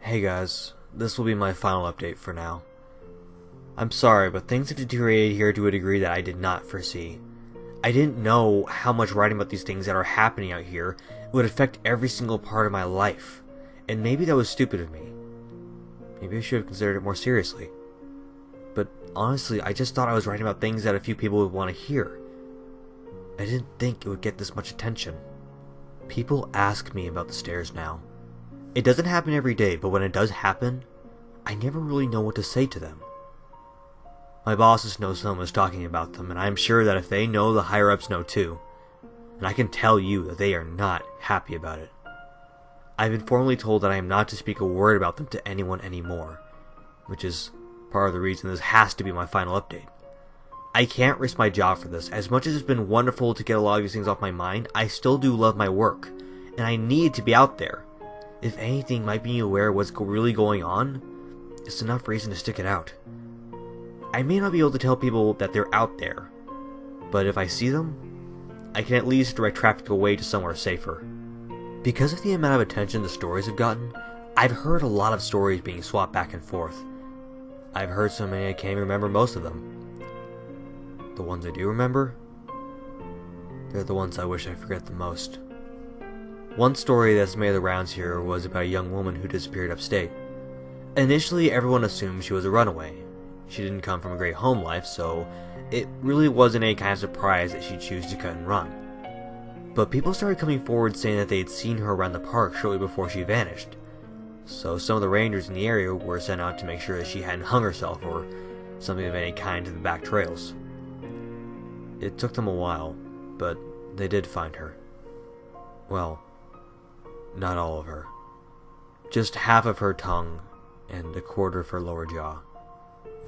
Hey guys, this will be my final update for now. I'm sorry, but things have deteriorated here to a degree that I did not foresee. I didn't know how much writing about these things that are happening out here would affect every single part of my life, and maybe that was stupid of me. Maybe I should have considered it more seriously. But honestly, I just thought I was writing about things that a few people would want to hear. I didn't think it would get this much attention. People ask me about the stairs now. It doesn't happen every day, but when it does happen, I never really know what to say to them. My bosses know someone is talking about them, and I'm sure that if they know, the higher-ups know too. And I can tell you that they are not happy about it. I've been formally told that I am not to speak a word about them to anyone anymore, which is part of the reason this has to be my final update. I can't risk my job for this. As much as it's been wonderful to get a lot of these things off my mind, I still do love my work, and I need to be out there. If anything, my being aware of what's really going on is enough reason to stick it out. I may not be able to tell people that they're out there, but if I see them, I can at least direct traffic away to somewhere safer. Because of the amount of attention the stories have gotten, I've heard a lot of stories being swapped back and forth. I've heard so many I can't even remember most of them. The ones I do remember, they're the ones I wish I forget the most. One story that's made the rounds here was about a young woman who disappeared upstate. Initially, everyone assumed she was a runaway. She didn't come from a great home life, so it really wasn't any kind of surprise that she'd choose to cut and run. But people started coming forward saying that they'd seen her around the park shortly before she vanished. So some of the rangers in the area were sent out to make sure that she hadn't hung herself or something of any kind to the back trails. It took them a while, but they did find her. Well, not all of her. Just half of her tongue and a quarter of her lower jaw.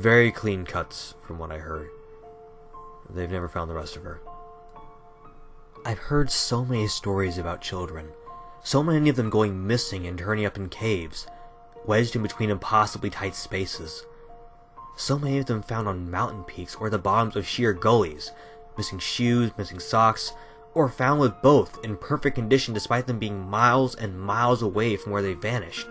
Very clean cuts, from what I heard. They've never found the rest of her. I've heard so many stories about children, so many of them going missing and turning up in caves, wedged in between impossibly tight spaces. So many of them found on mountain peaks or the bottoms of sheer gullies, missing shoes, missing socks, or found with both in perfect condition despite them being miles and miles away from where they vanished.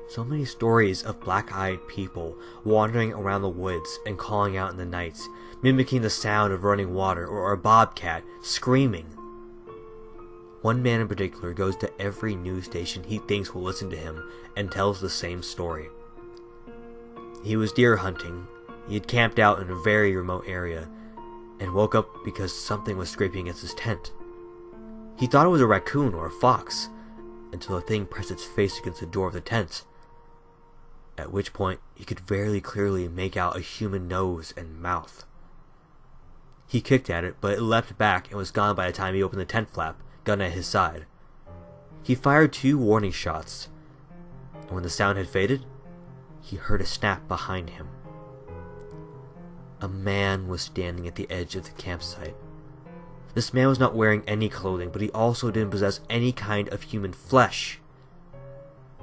So many stories of black-eyed people wandering around the woods and calling out in the night, mimicking the sound of running water or a bobcat screaming. One man in particular goes to every news station he thinks will listen to him and tells the same story. He was deer hunting. He had camped out in a very remote area and woke up because something was scraping against his tent. He thought it was a raccoon or a fox until the thing pressed its face against the door of the tent, at which point he could very clearly make out a human nose and mouth. He kicked at it, but it leapt back and was gone by the time he opened the tent flap, gun at his side. He fired 2 warning shots, and when the sound had faded, he heard a snap behind him. A man was standing at the edge of the campsite. This man was not wearing any clothing, but he also didn't possess any kind of human flesh.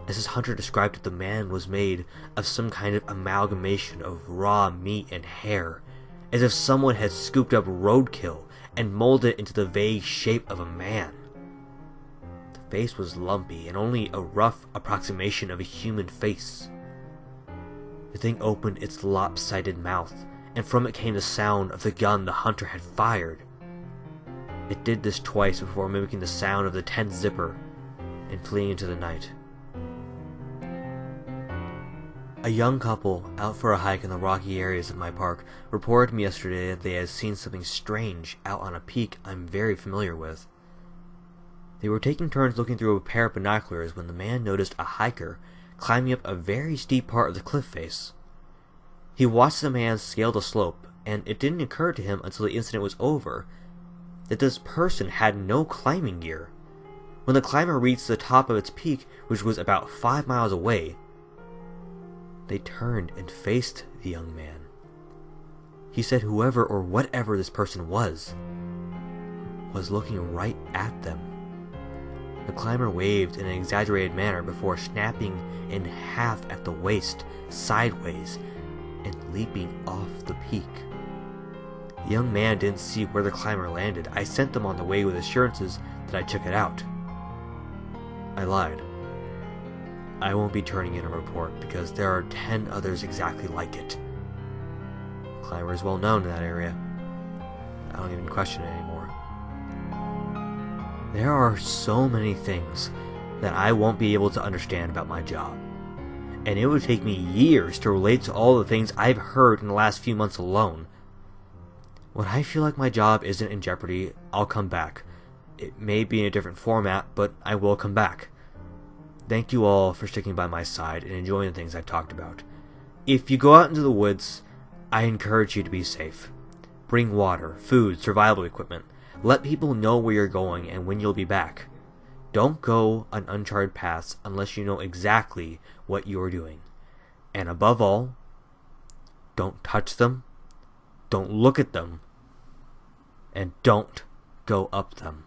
As his hunter described it, the man was made of some kind of amalgamation of raw meat and hair, as if someone had scooped up roadkill and molded it into the vague shape of a man. The face was lumpy and only a rough approximation of a human face. The thing opened its lopsided mouth, and from it came the sound of the gun the hunter had fired. It did this twice before mimicking the sound of the tent zipper and fleeing into the night. A young couple out for a hike in the rocky areas of my park reported to me yesterday that they had seen something strange out on a peak I'm very familiar with. They were taking turns looking through a pair of binoculars when the man noticed a hiker climbing up a very steep part of the cliff face. He watched the man scale the slope, and it didn't occur to him until the incident was over that this person had no climbing gear. When the climber reached the top of its peak, which was about 5 miles away, they turned and faced the young man. He said whoever or whatever this person was looking right at them. The climber waved in an exaggerated manner before snapping in half at the waist, sideways, and leaping off the peak. The young man didn't see where the climber landed. I sent them on the way with assurances that I took it out. I lied. I won't be turning in a report because there are 10 others exactly like it. Climber is well known in that area. I don't even question it anymore. There are so many things that I won't be able to understand about my job. And it would take me years to relate to all the things I've heard in the last few months alone. When I feel like my job isn't in jeopardy, I'll come back. It may be in a different format, but I will come back. Thank you all for sticking by my side and enjoying the things I've talked about. If you go out into the woods, I encourage you to be safe. Bring water, food, survival equipment. Let people know where you're going and when you'll be back. Don't go on uncharted paths unless you know exactly what you are doing. And above all, don't touch them, don't look at them, and don't go up them.